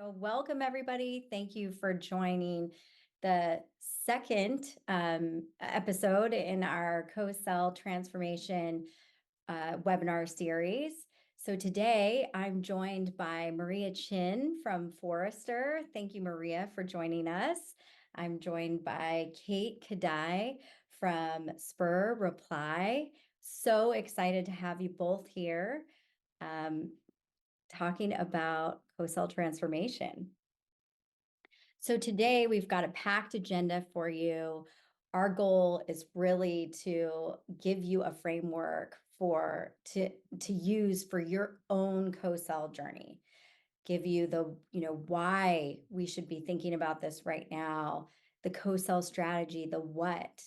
So, welcome everybody. Thank you for joining the second episode in our co-sell transformation webinar series. So, today I'm joined by Maria Chien from Forrester. Thank you, Maria, for joining us. I'm joined by Caday from Spur Reply. So excited to have you both here. Talking about co-sell transformation. So today we've got a packed agenda for you. Our goal is really to give you a framework to use for your own co-sell journey. Give you the, why we should be thinking about this right now, the co-sell strategy, the what,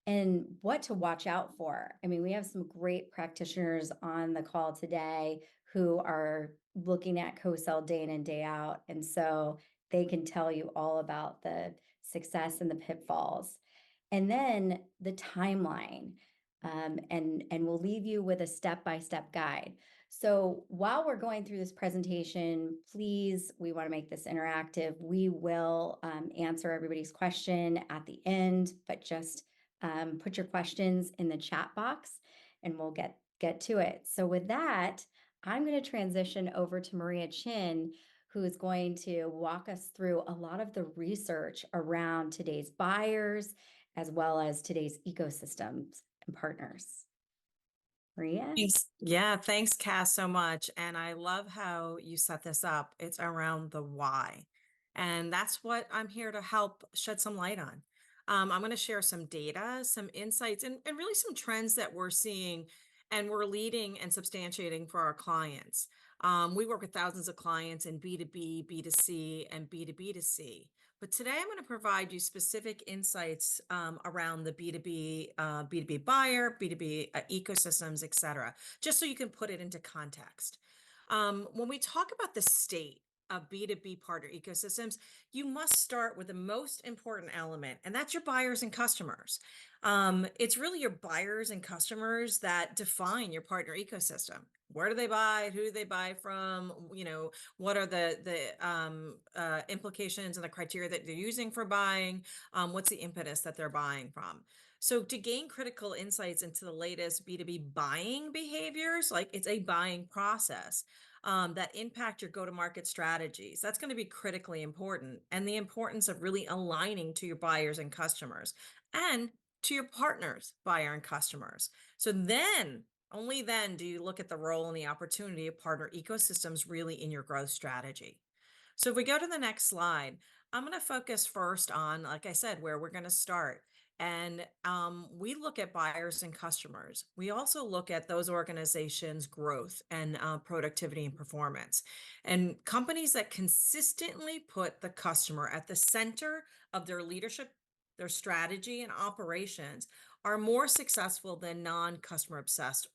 and what to watch out for. I mean, we have some great practitioners on the call today who are looking at co-sell day in and day out. And so they can tell you all about the success and the pitfalls. And then the timeline. And we'll leave you with a step-by-step guide. So while we're going through this presentation, please, we want to make this interactive. We will answer everybody's question at the end, but just put your questions in the chat box and we'll get to it. So with that, I'm going to transition over to Maria Chien, who is going to walk us through a lot of the research around today's buyers, as well as today's ecosystems and partners. Maria? Thanks. Yeah, thanks, Cass, so much. And I love how you set this up. It's around the why. And that's what I'm here to help shed some light on. I'm going to share some data, some insights, and really some trends that we're seeing and we're leading and substantiating for our clients. We work with thousands of clients in B2B, B2C, and B2B2C. But today I'm going to provide you specific insights around the B2B, B2B buyer, B2B ecosystems, et cetera, just so you can put it into context. When we talk about the state of B2B partner ecosystems, you must start with the most important element, and that's your buyers and customers. It's really your buyers and customers that define your partner ecosystem. Where do they buy? Who do they buy from? What are the implications and the criteria that they're using for buying? What's the impetus that they're buying from? So to gain critical insights into the latest B2B buying behaviors, like it's a buying process that impact your go-to-market strategies, that's going to be critically important. And the importance of really aligning to your buyers and customers and to your partners, buyer and customers. So then only then do you look at the role and the opportunity of partner ecosystems really in your growth strategy. So if we go to the next slide, I'm going to focus first on, like I said, where we're going to start. And we look at buyers and customers. We also look at those organizations' growth and productivity and performance. And companies that consistently put the customer at the center of their leadership, their strategy, and operations are more successful than non-customer obsessed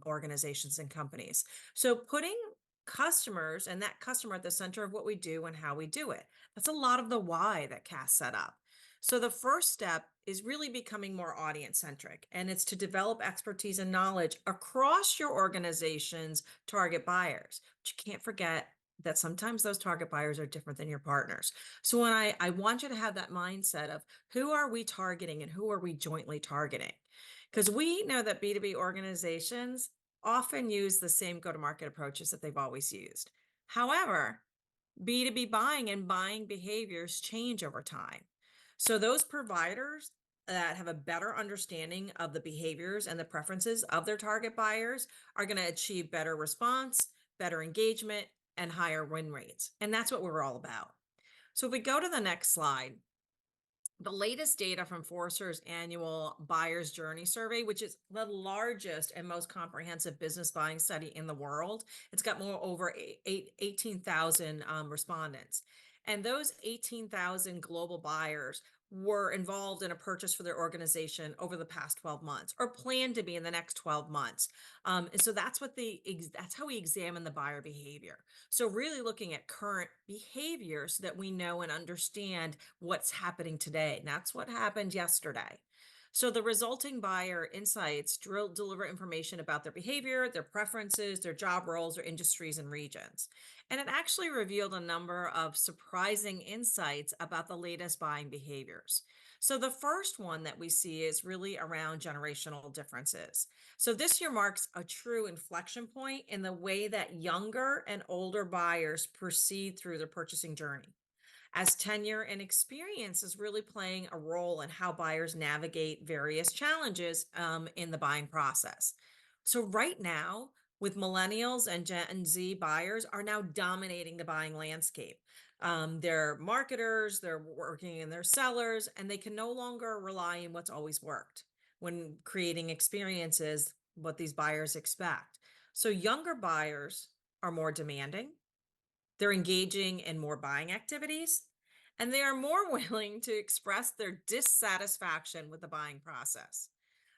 organizations and companies. So putting customers and that customer at the center of what we do and how we do it. That's a lot of the why that Cass set up. So the first step is really becoming more audience centric, and it's to develop expertise and knowledge across your organization's target buyers. But you can't forget that sometimes those target buyers are different than your partners. So when I want you to have that mindset of who are we targeting and who are we jointly targeting? Because we know that B2B organizations often use the same go-to-market approaches that they've always used. However, B2B buying and buying behaviors change over time. So those providers that have a better understanding of the behaviors and the preferences of their target buyers are going to achieve better response, better engagement, and higher win rates. And that's what we're all about. So if we go to the next slide, the latest data from Forrester's annual Buyer's Journey Survey, which is the largest and most comprehensive business buying study in the world. It's got over 18,000 respondents. And those 18,000 global buyers were involved in a purchase for their organization over the past 12 months or plan to be in the next 12 months. And so that's that's how we examine the buyer behavior. So really looking at current behavior so that we know and understand what's happening today. And that's what happened yesterday. So the resulting buyer insights deliver information about their behavior, their preferences, their job roles, their industries and regions. And it actually revealed a number of surprising insights about the latest buying behaviors. So the first one that we see is really around generational differences. So this year marks a true inflection point in the way that younger and older buyers proceed through their purchasing journey, as tenure and experience is really playing a role in how buyers navigate various challenges in the buying process. So, right now, with millennials and Gen Z buyers are now dominating the buying landscape. They're marketers, they're working in their sellers, and they can no longer rely on what's always worked when creating experiences, what these buyers expect. So, younger buyers are more demanding, they're engaging in more buying activities, and they are more willing to express their dissatisfaction with the buying process.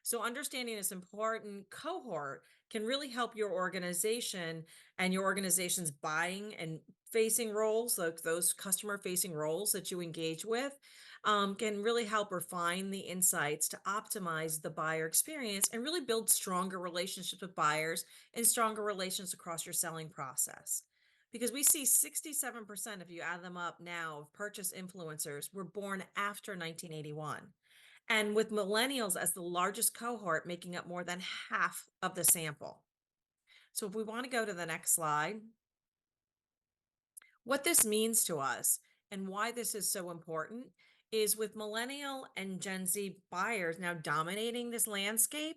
So, understanding this important cohort can really help your organization and your organization's buying and facing roles, like those customer facing roles that you engage with, can really help refine the insights to optimize the buyer experience and really build stronger relationships with buyers and stronger relations across your selling process. Because we see 67%, if you add them up now, of purchase influencers were born after 1981. And with millennials as the largest cohort making up more than half of the sample. So if we want to go to the next slide, what this means to us and why this is so important is with millennial and Gen Z buyers now dominating this landscape,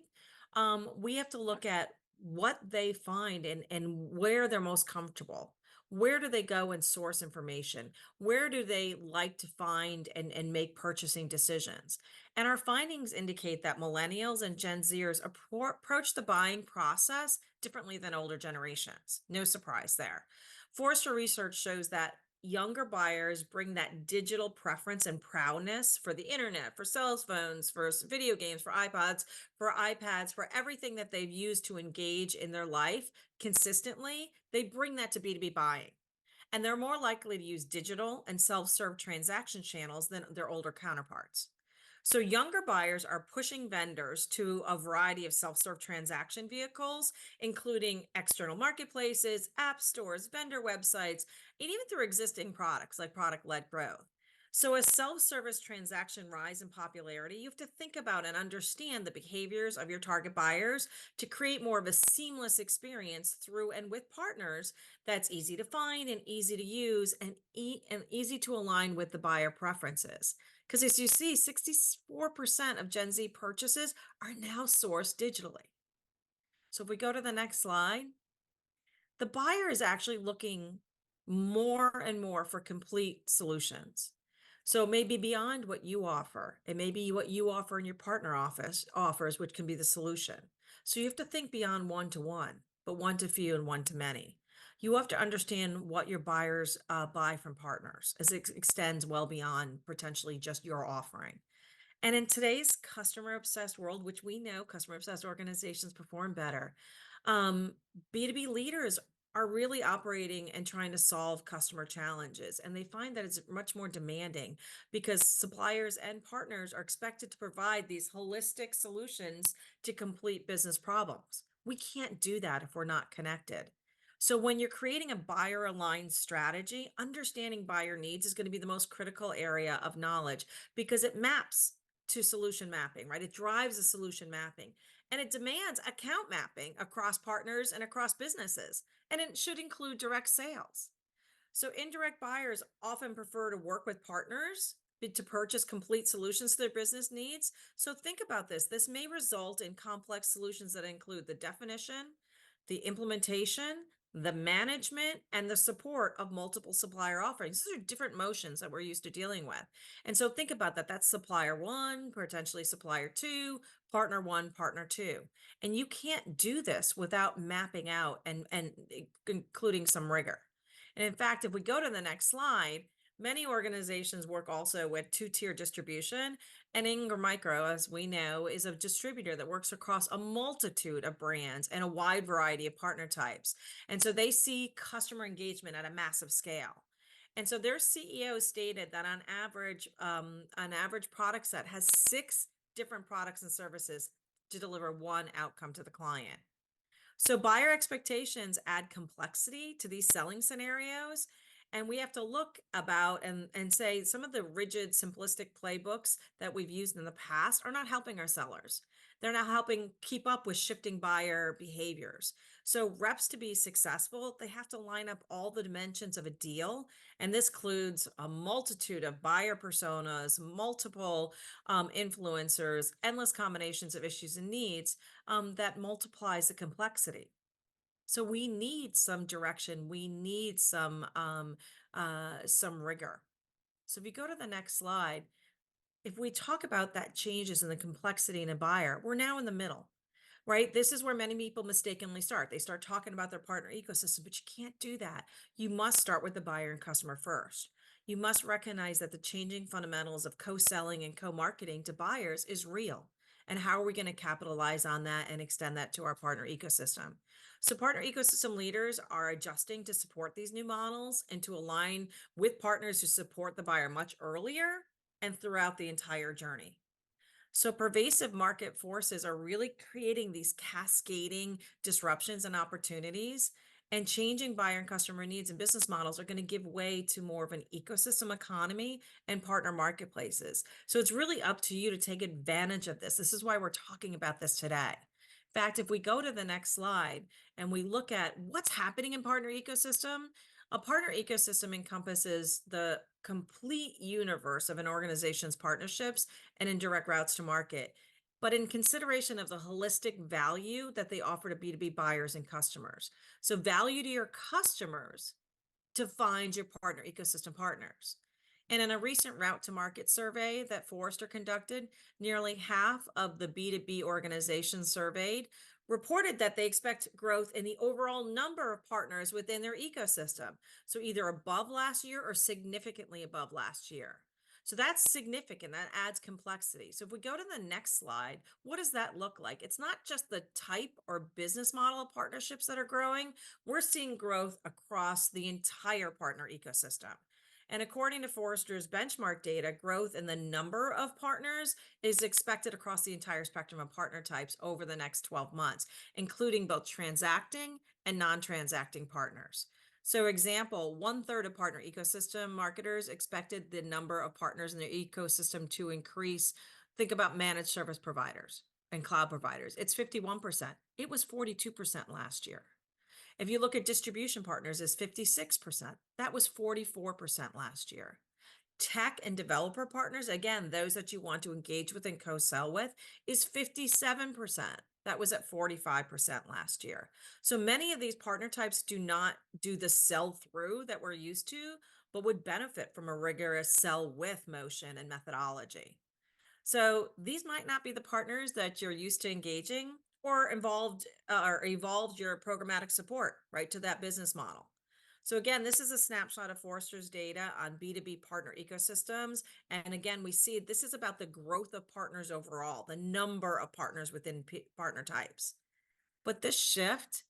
we have to look at what they find and where they're most comfortable. Where do they go and source information? Where do they like to find and make purchasing decisions? And our findings indicate that millennials and Gen Zers approach the buying process differently than older generations. No surprise there. Forrester research shows that younger buyers bring that digital preference and proudness for the internet, for cell phones, for video games, for iPads, for everything that they've used to engage in their life consistently. They bring that to B2B buying. And they're more likely to use digital and self serve transaction channels than their older counterparts. So, younger buyers are pushing vendors to a variety of self serve transaction vehicles, including external marketplaces, app stores, vendor websites, and even through existing products like product led growth. So, as self service transaction rise in popularity, you have to think about and understand the behaviors of your target buyers to create more of a seamless experience through and with partners that's easy to find and easy to use and easy to align with the buyer preferences. Because as you see, 64% of Gen Z purchases are now sourced digitally. So if we go to the next slide, the buyer is actually looking more and more for complete solutions. So maybe beyond what you offer, it may be what you offer in your partner office offers, which can be the solution. So you have to think beyond one to one, but one to few and one to many. You have to understand what your buyers buy from partners, as it extends well beyond potentially just your offering. And in today's customer obsessed world, which we know customer obsessed organizations perform better, um, B2B leaders are really operating and trying to solve customer challenges. And they find that it's much more demanding because suppliers and partners are expected to provide these holistic solutions to complete business problems. We can't do that if we're not connected. So, when you're creating a buyer aligned strategy, understanding buyer needs is going to be the most critical area of knowledge because it maps to solution mapping, right? It drives a solution mapping and it demands account mapping across partners and across businesses. And it should include direct sales. So indirect buyers often prefer to work with partners to purchase complete solutions to their business needs. So think about this. This may result in complex solutions that include the definition, the implementation, the management, and the support of multiple supplier offerings. These are different motions that we're used to dealing with. And so think about that. That's supplier one, potentially supplier two, partner one, partner two. And you can't do this without mapping out and including some rigor. And in fact, if we go to the next slide, many organizations work also with two-tier distribution. And Ingram Micro, as we know, is a distributor that works across a multitude of brands and a wide variety of partner types. And so they see customer engagement at a massive scale. And so their CEO stated that on average product set has 6 different products and services to deliver one outcome to the client. So buyer expectations add complexity to these selling scenarios. And we have to look about and say some of the rigid, simplistic playbooks that we've used in the past are not helping our sellers. They're not helping keep up with shifting buyer behaviors. So reps to be successful, they have to line up all the dimensions of a deal. And this includes a multitude of buyer personas, multiple influencers, endless combinations of issues and needs that multiplies the complexity. So we need some direction. We need some rigor. So if you go to the next slide, if we talk about that changes in the complexity in a buyer, we're now in the middle, right? This is where many people mistakenly start. They start talking about their partner ecosystem, but you can't do that. You must start with the buyer and customer first. You must recognize that the changing fundamentals of co-selling and co-marketing to buyers is real. And how are we going to capitalize on that and extend that to our partner ecosystem? So, partner ecosystem leaders are adjusting to support these new models and to align with partners who support the buyer much earlier and throughout the entire journey. So, pervasive market forces are really creating these cascading disruptions and opportunities, and changing buyer and customer needs and business models are going to give way to more of an ecosystem economy and partner marketplaces. So, it's really up to you to take advantage of this. This is why we're talking about this today. In fact, if we go to the next slide and we look at what's happening in partner ecosystem, a partner ecosystem encompasses the complete universe of an organization's partnerships and indirect routes to market, but in consideration of the holistic value that they offer to B2B buyers and customers. So, value to your customers to find your partner ecosystem partners. And in a recent route to market survey that Forrester conducted, nearly half of the B2B organizations surveyed reported that they expect growth in the overall number of partners within their ecosystem. So either above last year or significantly above last year. So that's significant. That adds complexity. So if we go to the next slide, what does that look like? It's not just the type or business model of partnerships that are growing. We're seeing growth across the entire partner ecosystem. And according to Forrester's benchmark data, growth in the number of partners is expected across the entire spectrum of partner types over the next 12 months, including both transacting and non-transacting partners. So, example, one third of partner ecosystem marketers expected the number of partners in their ecosystem to increase. Think about managed service providers and cloud providers. It's 51%. It was 42% last year. If you look at distribution partners, is 56%. That was 44% last year. Tech and developer partners, again, those that you want to engage with and co-sell with, is 57%. That was at 45% last year. So many of these partner types do not do the sell through that we're used to, but would benefit from a rigorous sell with motion and methodology. So these might not be the partners that you're used to engaging or involved or evolved your programmatic support right to that business model. So again, this is a snapshot of Forrester's data on B2B partner ecosystems. And again, we see this is about the growth of partners overall, the number of partners within partner types. But this shift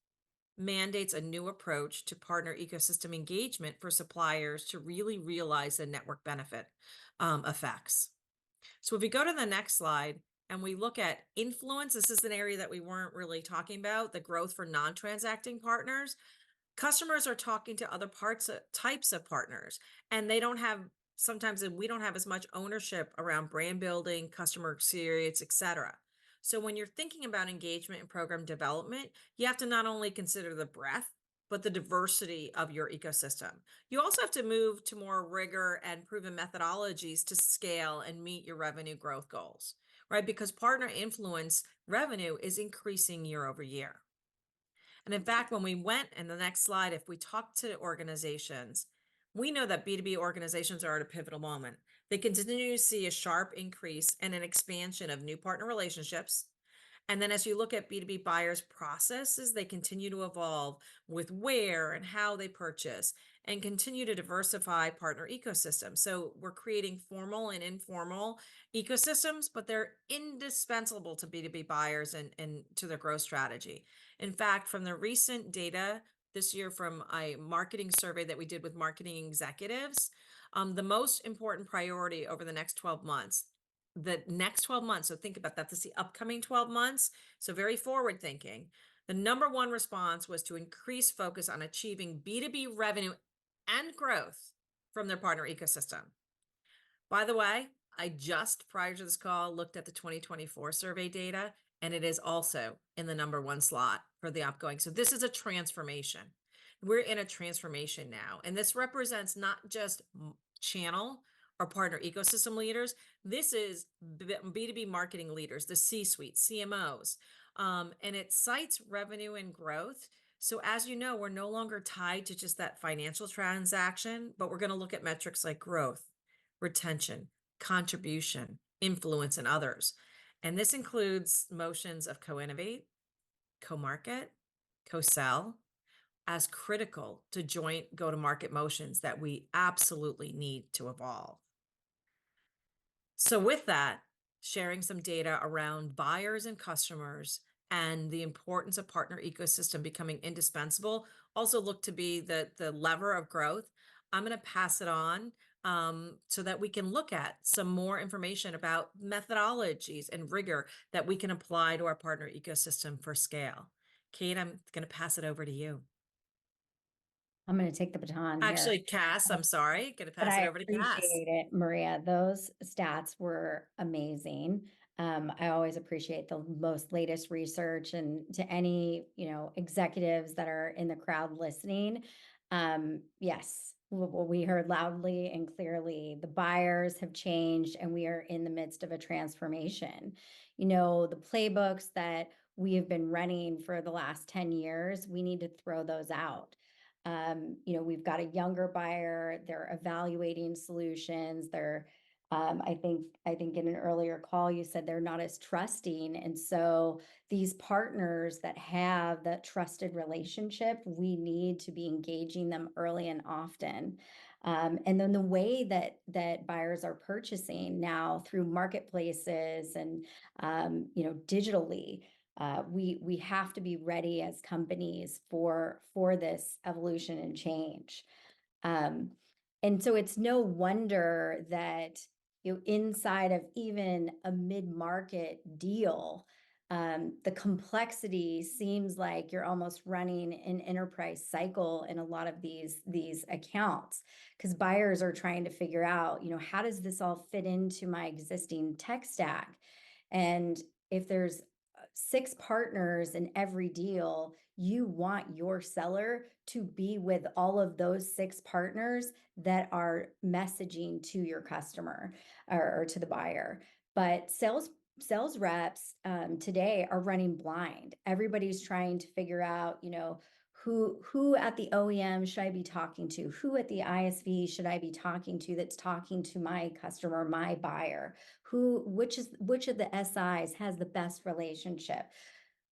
mandates a new approach to partner ecosystem engagement for suppliers to really realize the network benefit effects. So if we go to the next slide and we look at influence, this is an area that we weren't really talking about, the growth for non-transacting partners. Customers are talking to other types of partners, and they don't have sometimes we don't have as much ownership around brand building, customer experience, etc. So when you're thinking about engagement and program development, you have to not only consider the breadth, but the diversity of your ecosystem. You also have to move to more rigor and proven methodologies to scale and meet your revenue growth goals, right? Because partner influence revenue is increasing year over year. And in fact, when we went in the next slide, if we talk to organizations, we know that B2B organizations are at a pivotal moment. They continue to see a sharp increase and an expansion of new partner relationships. And then as you look at B2B buyers' processes, they continue to evolve with where and how they purchase and continue to diversify partner ecosystems. So we're creating formal and informal ecosystems, but they're indispensable to B2B buyers and to their growth strategy. In fact, from the recent data this year from a marketing survey that we did with marketing executives, the most important priority over the next 12 months the next 12 months, so think about that, that's the upcoming 12 months, so very forward thinking. The number one response was to increase focus on achieving B2B revenue and growth from their partner ecosystem. By the way, I just prior to this call looked at the 2024 survey data, and it is also in the number one slot for the upgoing. So this is a transformation. We're in a transformation now, and this represents not just channel or partner ecosystem leaders. This is B2B marketing leaders, the C-suite, CMOs, and it cites revenue and growth. So as you know, we're no longer tied to just that financial transaction, but we're going to look at metrics like growth, retention, contribution, influence, and others. And this includes motions of co-innovate, co-market, co-sell as critical to joint go-to-market motions that we absolutely need to evolve. So with that, sharing some data around buyers and customers and the importance of partner ecosystem becoming indispensable also look to be the lever of growth. I'm going to pass it on so that we can look at some more information about methodologies and rigor that we can apply to our partner ecosystem for scale. Kate, I'm going to pass it over to you. I'm going to take the baton here. Actually, Cass, I'm sorry. Going to But pass it I over to Cass. appreciate it, Maria. Those stats were amazing. I always appreciate the most latest research, and to any, executives that are in the crowd listening. Yes, we heard loudly and clearly, the buyers have changed and we are in the midst of a transformation. The playbooks that we have been running for the last 10 years, we need to throw those out. We've got a younger buyer, they're evaluating solutions, I think in an earlier call, you said they're not as trusting. And so these partners that have that trusted relationship, we need to be engaging them early and often. And then the way that buyers are purchasing now through marketplaces and, digitally, we have to be ready as companies for this evolution and change. And so it's no wonder that inside of even a mid-market deal, the complexity seems like you're almost running an enterprise cycle in a lot of these accounts, because buyers are trying to figure out, how does this all fit into my existing tech stack? And if there's 6 partners in every deal, you want your seller to be with all of those 6 partners that are messaging to your customer or to the buyer. But sales reps today are running blind. Everybody's trying to figure out, who at the OEM should I be talking to? Who at the ISV should I be talking to that's talking to my customer, my buyer? Which of the SIs has the best relationship?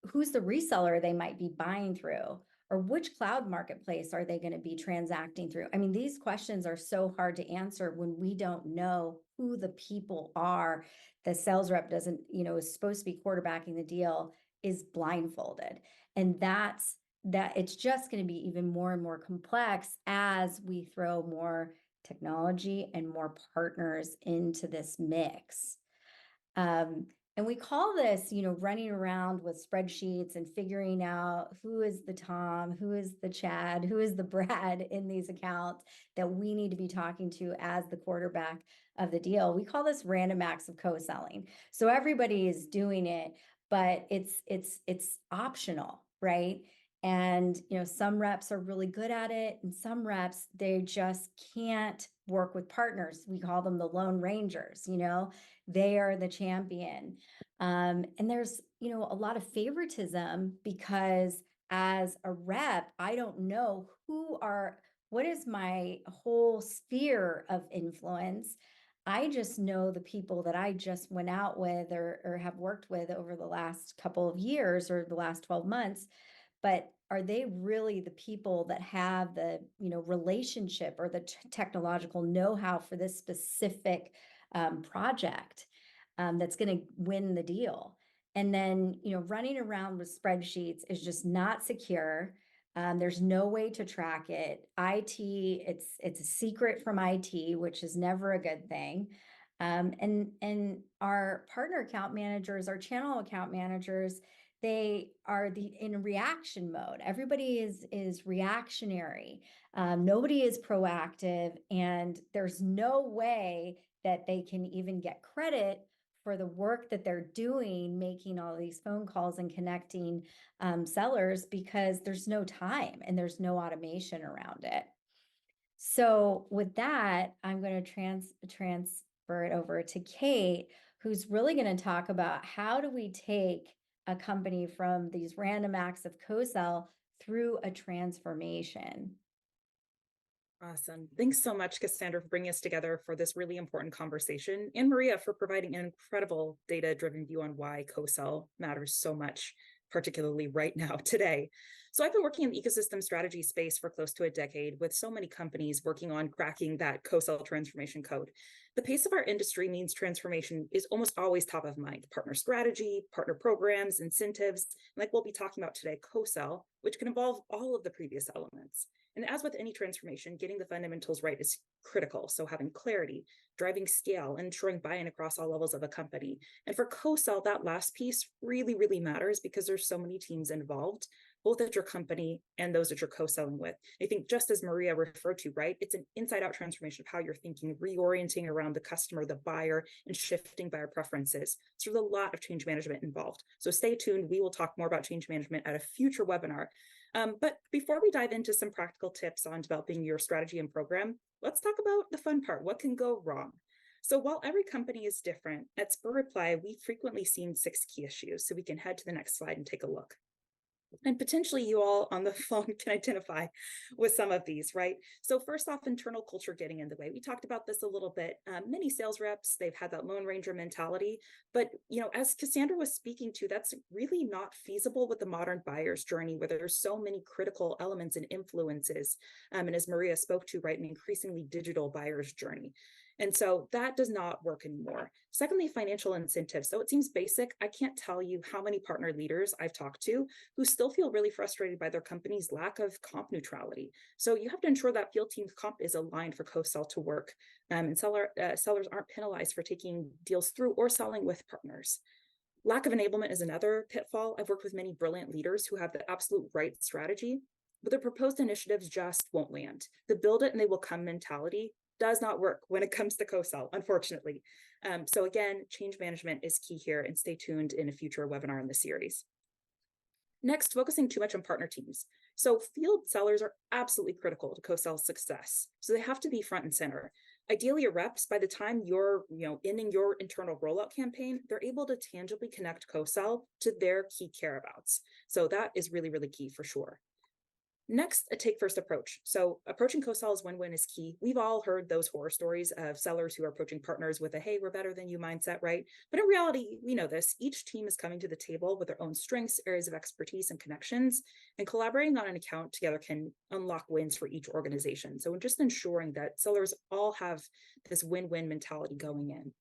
Who's the reseller they might be buying through? Or which cloud marketplace are they going to be transacting through? I mean, these questions are so hard to answer when we don't know who the people are. The sales rep doesn't, is supposed to be quarterbacking the deal, is blindfolded. And that it's just going to be even more and more complex as we throw more technology and more partners into this mix. And we call this, running around with spreadsheets and figuring out who is the Tom, who is the Chad, who is the Brad in these accounts that we need to be talking to as the quarterback of the deal. We call this random acts of co-selling. So everybody is doing it, but it's optional, right? And, some reps are really good at it, and some reps, they just can't work with partners. We call them the Lone Rangers, they are the champion. And there's, a lot of favoritism, because as a rep, I don't know what is my whole sphere of influence. I just know the people that I just went out with or have worked with over the last couple of years or the last 12 months. But are they really the people that have the, relationship or the technological know-how for this specific project that's going to win the deal? And then, running around with spreadsheets is just not secure. There's no way to track it. IT, it's a secret from IT, which is never a good thing. And our partner account managers, our channel account managers, they are in reaction mode. Everybody is reactionary. Nobody is proactive, and there's no way that they can even get credit for the work that they're doing, making all these phone calls and connecting sellers, because there's no time and there's no automation around it. So with that, I'm going to transfer it over to Kate, who's really going to talk about how do we take a company from these random acts of co-sell through a transformation. Awesome. Thanks so much, Cassandra, for bringing us together for this really important conversation, and Maria for providing an incredible data-driven view on why co-sell matters so much, particularly right now, today. So I've been working in the ecosystem strategy space for close to a decade with so many companies working on cracking that co-sell transformation code. The pace of our industry means transformation is almost always top of mind. Partner strategy, partner programs, incentives, like we'll be talking about today, co-sell, which can involve all of the previous elements. And as with any transformation, getting the fundamentals right is critical. So having clarity, driving scale, and ensuring buy-in across all levels of a company. And for co-sell, that last piece really, really matters because there's so many teams involved, both at your company and those that you're co-selling with. I think just as Maria referred to, right, it's an inside-out transformation of how you're thinking, reorienting around the customer, the buyer, and shifting buyer preferences. So there's a lot of change management involved. So stay tuned. We will talk more about change management at a future webinar. But before we dive into some practical tips on developing your strategy and program, let's talk about the fun part. What can go wrong? So while every company is different, at Spur Reply, we've frequently seen 6 key issues. So we can head to the next slide and take a look. And potentially you all on the phone can identify with some of these, right? So first off, internal culture getting in the way. We talked about this a little bit. Many sales reps, they've had that Lone Ranger mentality, but as Cassandra was speaking to, that's really not feasible with the modern buyer's journey, where there's so many critical elements and influences. And as Maria spoke to, right, an increasingly digital buyer's journey. And so that does not work anymore. Secondly, financial incentives. So it seems basic. I can't tell you how many partner leaders I've talked to who still feel really frustrated by their company's lack of comp neutrality. So you have to ensure that field team's comp is aligned for co-sell to work, and sellers aren't penalized for taking deals through or selling with partners. Lack of enablement is another pitfall. I've worked with many brilliant leaders who have the absolute right strategy, but their proposed initiatives just won't land. The build it and they will come mentality does not work when it comes to co-sell, unfortunately. So again, change management is key here, and stay tuned in a future webinar in the series. Next, focusing too much on partner teams. So field sellers are absolutely critical to co-sell success. So they have to be front and center. Ideally, your reps, by the time you're ending your internal rollout campaign, they're able to tangibly connect co-sell to their key care abouts. So that is really, really key for sure. Next, a take first approach. So approaching co-sell as win-win is key. We've all heard those horror stories of sellers who are approaching partners with a, hey, we're better than you mindset, right? But in reality, we know this. Each team is coming to the table with their own strengths, areas of expertise, and connections, and collaborating on an account together can unlock wins for each organization. So just ensuring that sellers all have this win-win mentality going in.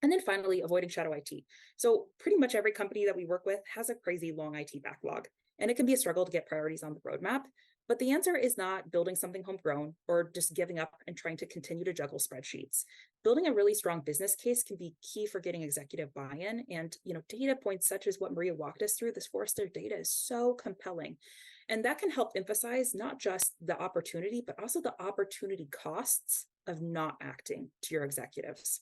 And then finally, avoiding shadow IT. So pretty much every company that we work with has a crazy long IT backlog. And it can be a struggle to get priorities on the roadmap, but the answer is not building something homegrown or just giving up and trying to continue to juggle spreadsheets. Building a really strong business case can be key for getting executive buy-in, and data points such as what Maria walked us through, this Forrester data is so compelling. And that can help emphasize not just the opportunity, but also the opportunity costs of not acting to your executives.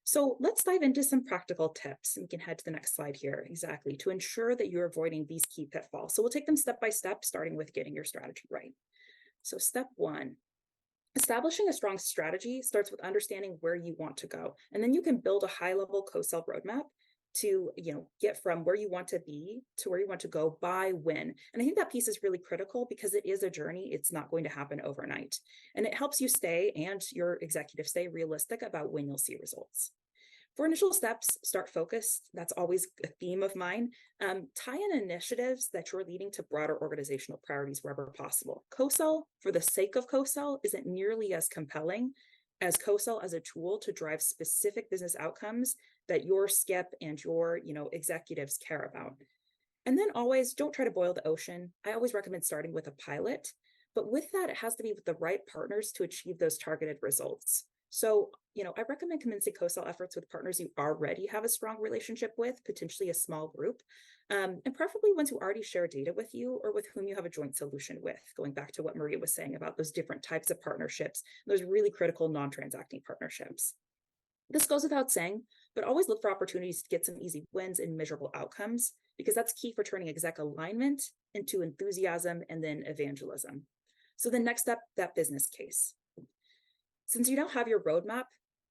So let's dive into some practical tips. We can head to the next slide here, exactly, to ensure that you're avoiding these key pitfalls. So we'll take them step by step, starting with getting your strategy right. So step 1, establishing a strong strategy starts with understanding where you want to go. And then you can build a high-level co-sell roadmap to get from where you want to be to where you want to go by when. And I think that piece is really critical because it is a journey. It's not going to happen overnight. And it helps you stay, and your executive stay, realistic about when you'll see results. For initial steps, start focused. That's always a theme of mine. Tie in initiatives that you're leading to broader organizational priorities wherever possible. Co-sell, for the sake of co-sell, isn't nearly as compelling as co-sell as a tool to drive specific business outcomes that your skip and your executives care about. And then always don't try to boil the ocean. I always recommend starting with a pilot, but with that, it has to be with the right partners to achieve those targeted results. So, I recommend commencing co-sell efforts with partners you already have a strong relationship with, potentially a small group, and preferably ones who already share data with you or with whom you have a joint solution with, going back to what Maria was saying about those different types of partnerships, those really critical non-transacting partnerships. This goes without saying, but always look for opportunities to get some easy wins and measurable outcomes, because that's key for turning exec alignment into enthusiasm and then evangelism. So the next step, that business case. Since you now have your roadmap,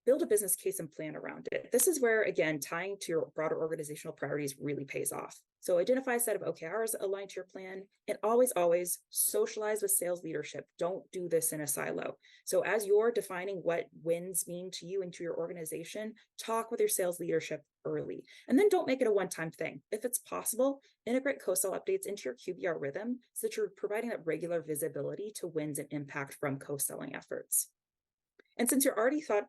build a business case and plan around it. This is where, again, tying to your broader organizational priorities really pays off. So identify a set of OKRs aligned to your plan, and always socialize with sales leadership. Don't do this in a silo. So as you're defining what wins mean to you and to your organization, talk with your sales leadership early. And then don't make it a one-time thing. If it's possible, integrate co-sell updates into your QBR rhythm so that you're providing that regular visibility to wins and impact from co-selling efforts. And since you've already thought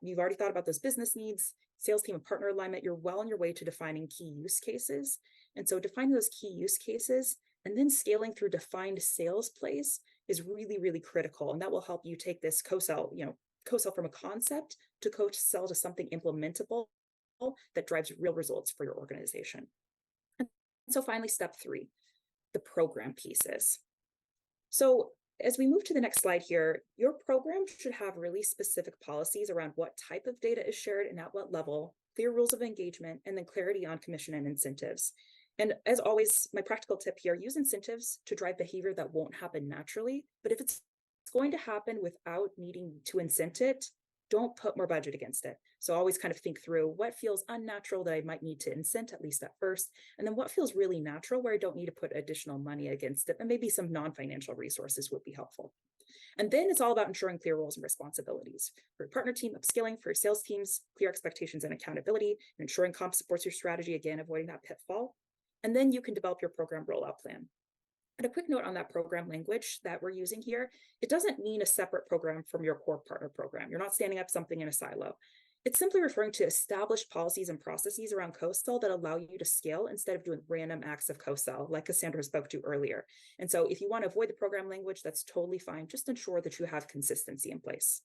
about those business needs, sales team and partner alignment, you're well on your way to defining key use cases. And so defining those key use cases and then scaling through defined sales plays is really, really critical. And that will help you take this co-sell from a concept to co-sell to something implementable that drives real results for your organization. And so finally, step 3, the program pieces. So as we move to the next slide here, your program should have really specific policies around what type of data is shared and at what level, clear rules of engagement, and then clarity on commission and incentives. And as always, my practical tip here, use incentives to drive behavior that won't happen naturally. But if it's going to happen without needing to incent it, don't put more budget against it. So always kind of think through what feels unnatural that I might need to incent, at least at first, and then what feels really natural where I don't need to put additional money against it, and maybe some non-financial resources would be helpful. And then it's all about ensuring clear roles and responsibilities. For your partner team, upskilling for your sales teams, clear expectations and accountability, and ensuring comp supports your strategy, again, avoiding that pitfall. And then you can develop your program rollout plan. And a quick note on that program language that we're using here, it doesn't mean a separate program from your core partner program. You're not standing up something in a silo. It's simply referring to established policies and processes around co-sell that allow you to scale instead of doing random acts of co-sell, like Cassandra spoke to earlier. And so if you want to avoid the program language, that's totally fine. Just ensure that you have consistency in place.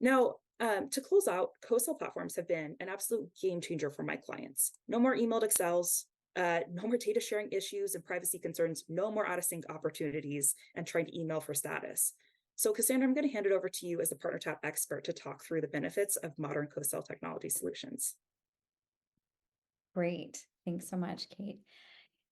Now, to close out, co-sell platforms have been an absolute game changer for my clients. No more emailed Excels, no more data sharing issues and privacy concerns, no more out of sync opportunities and trying to email for status. So Cassandra, I'm going to hand it over to you as the PartnerTap expert to talk through the benefits of modern co-sell technology solutions. Great. Thanks so much, Kate.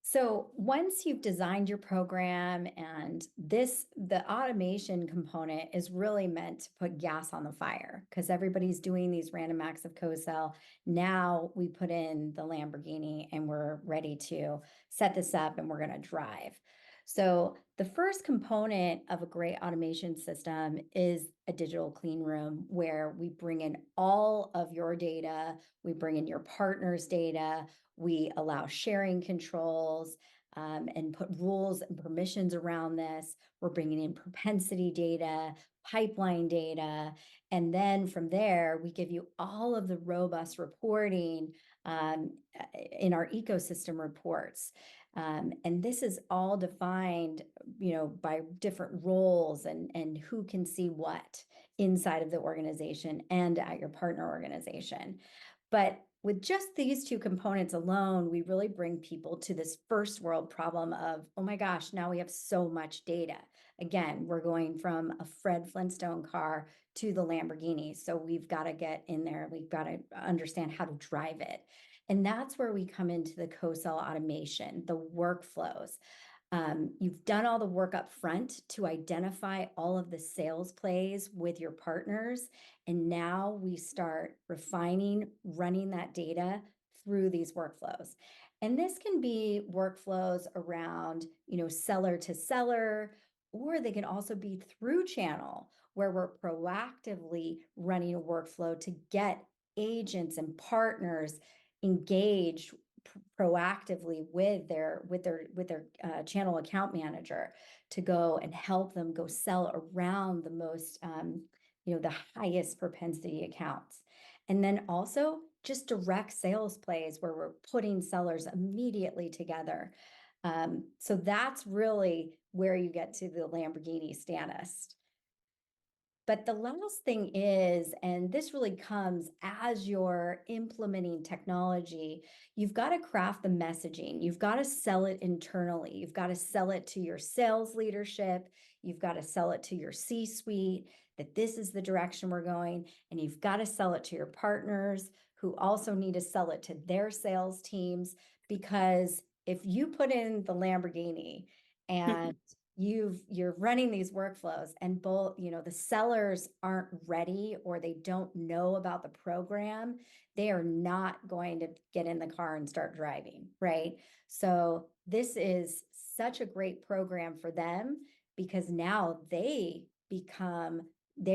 So once you've designed your program and the automation component is really meant to put gas on the fire because everybody's doing these random acts of co-sell. Now we put in the Lamborghini and we're ready to set this up and we're going to drive. So the first component of a great automation system is a digital clean room where we bring in all of your data, we bring in your partner's data, we allow sharing controls and put rules and permissions around this. We're bringing in propensity data, pipeline data, and then from there, we give you all of the robust reporting in our ecosystem reports. And this is all defined, by different roles and who can see what inside of the organization and at your partner organization. But with just these two components alone, we really bring people to this first world problem of, oh my gosh, now we have so much data. Again, we're going from a Fred Flintstone car to the Lamborghini. So we've got to get in there. We've got to understand how to drive it. And that's where we come into the co-sell automation, the workflows. You've done all the work up front to identify all of the sales plays with your partners. And now we start refining, running that data through these workflows. And this can be workflows around, seller to seller, or they can also be through channel where we're proactively running a workflow to get agents and partners engaged proactively with their channel account manager to go and help them go sell around the most the highest propensity accounts. And then also just direct sales plays where we're putting sellers immediately together. So that's really where you get to the Lamborghini status. But the last thing is, and this really comes as you're implementing technology, you've got to craft the messaging. You've got to sell it internally. You've got to sell it to your sales leadership. You've got to sell it to your C-suite that this is the direction we're going. And you've got to sell it to your partners who also need to sell it to their sales teams. Because if you put in the Lamborghini and you're running these workflows and both, the sellers aren't ready or they don't know about the program, they are not going to get in the car and start driving, right? So this is such a great program for them because now they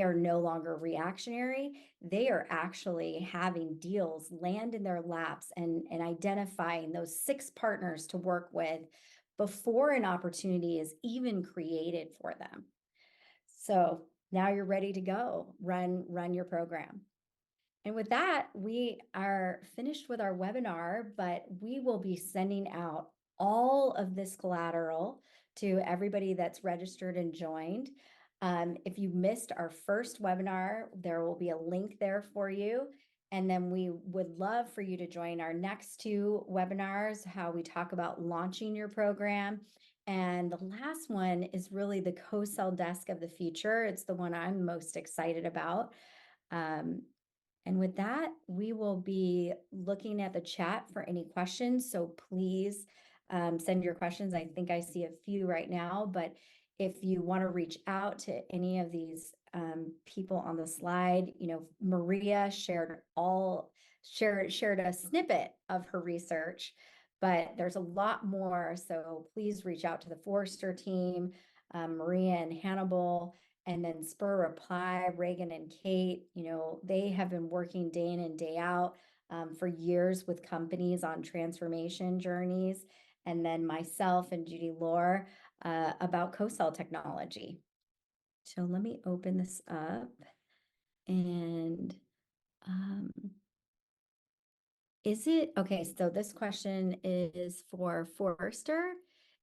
are no longer reactionary. They are actually having deals land in their laps and identifying those 6 partners to work with before an opportunity is even created for them. So now you're ready to go, run your program. And with that, we are finished with our webinar, but we will be sending out all of this collateral to everybody that's registered and joined. If you missed our first webinar, there will be a link there for you. And then we would love for you to join our next 2 webinars, how we talk about launching your program. And the last one is really the co-sell desk of the future. It's the one I'm most excited about. And with that, we will be looking at the chat for any questions. So please send your questions. I think I see a few right now, but if you want to reach out to any of these people on the slide, Maria shared a snippet of her research, but there's a lot more. So please reach out to the Forrester team, Maria and Hannibal. And then Spur Reply, Reagan and Kate, they have been working day in and day out for years with companies on transformation journeys. And then myself and Judy Lore about co-sell technology. So let me open this up. And okay, so this question is for Forrester.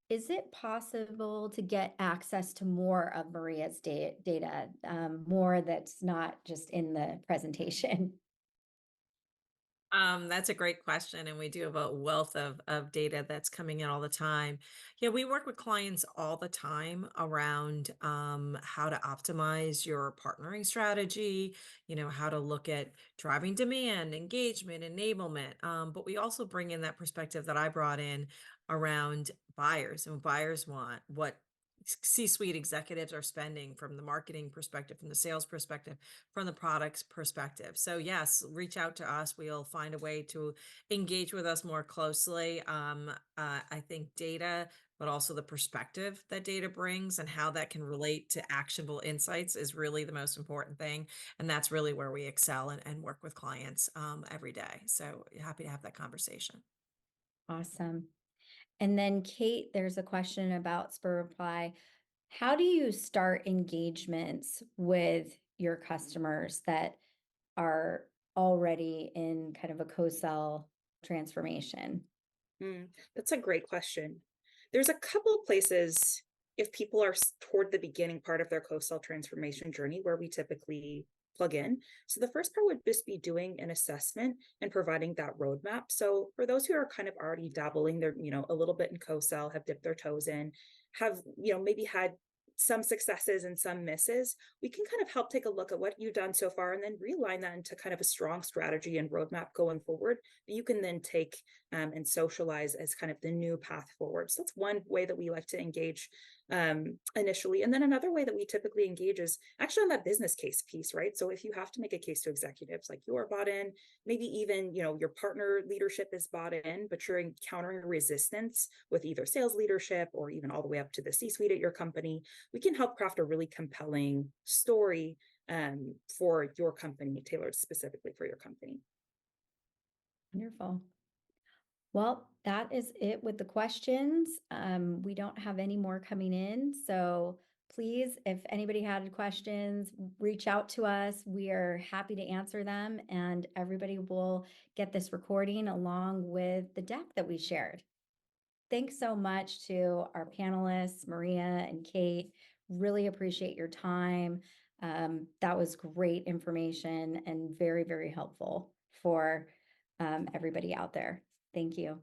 Is it possible to get access to more of Maria's data, more that's not just in the presentation? That's a great question. And we do have a wealth of data that's coming in all the time. Yeah, we work with clients all the time around how to optimize your partnering strategy, how to look at driving demand, engagement, enablement. But we also bring in that perspective that I brought in around buyers and what buyers want, what C-suite executives are spending from the marketing perspective, from the sales perspective, from the products perspective. So yes, reach out to us. We'll find a way to engage with us more closely. I think data, but also the perspective that data brings and how that can relate to actionable insights is really the most important thing. And that's really where we excel and work with clients every day. So happy to have that conversation. Awesome. And then Kate, there's a question about Spur Reply. How do you start engagements with your customers that are already in kind of a co-sell transformation? That's a great question. There's a couple of places if people are toward the beginning part of their co-sell transformation journey where we typically plug in. So the first part would just be doing an assessment and providing that roadmap. So for those who are kind of already dabbling, they're, a little bit in co-sell, have dipped their toes in, have, maybe had some successes and some misses, we can kind of help take a look at what you've done so far and then realign that into kind of a strong strategy and roadmap going forward that you can then take and socialize as kind of the new path forward. So that's one way that we like to engage initially. And then another way that we typically engage is actually on that business case piece, right? So if you have to make a case to executives, like you're bought in, maybe even, your partner leadership is bought in, but you're encountering resistance with either sales leadership or even all the way up to the C-suite at your company, we can help craft a really compelling story for your company, tailored specifically for your company. Wonderful. Well, that is it with the questions. We don't have any more coming in. So please, if anybody had questions, reach out to us. We are happy to answer them, and everybody will get this recording along with the deck that we shared. Thanks so much to our panelists, Maria and Kate. Really appreciate your time. That was great information and very, very helpful for everybody out there. Thank you.